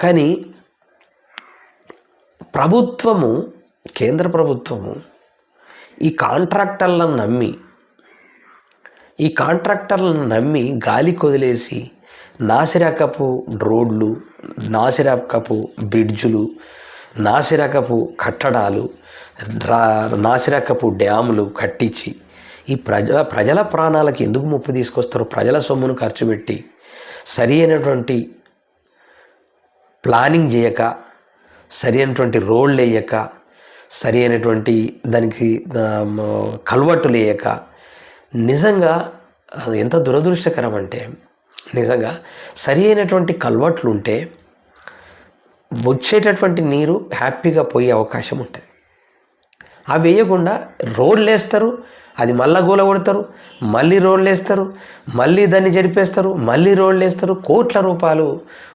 కానీ ప్రభుత్వము, కేంద్ర ప్రభుత్వము ఈ కాంట్రాక్టర్లను నమ్మి గాలికి వదిలేసి నాసిరకపు రోడ్లు, నాసిరకపు బ్రిడ్జులు, నాసిరకపు కట్టడాలు, నాసిరకపు డ్యాములు కట్టించి ఈ ప్రజల ప్రాణాలకు ఎందుకు ముప్పు తీసుకొస్తారు? ప్రజల సొమ్మును ఖర్చు పెట్టి సరి అయినటువంటి ప్లానింగ్ చేయక, సరి అయినటువంటి రోడ్లు వేయక, సరి అయినటువంటి దానికి కల్వర్టులు వేయక, నిజంగా ఎంత దురదృష్టకరం అంటే, నిజంగా సరి అయినటువంటి కల్వర్ట్లు ఉంటే వచ్చేటటువంటి నీరు హ్యాపీగా పోయే అవకాశం ఉంటుంది. అవి వేయకుండా రోడ్లు వేస్తారు, అది మళ్ళా గోల కొడతారు, మళ్ళీ రోడ్లు వేస్తారు, మళ్ళీ దాన్ని జరిపేస్తారు, మళ్ళీ రోడ్లు వేస్తారు. కోట్ల రూపాయలు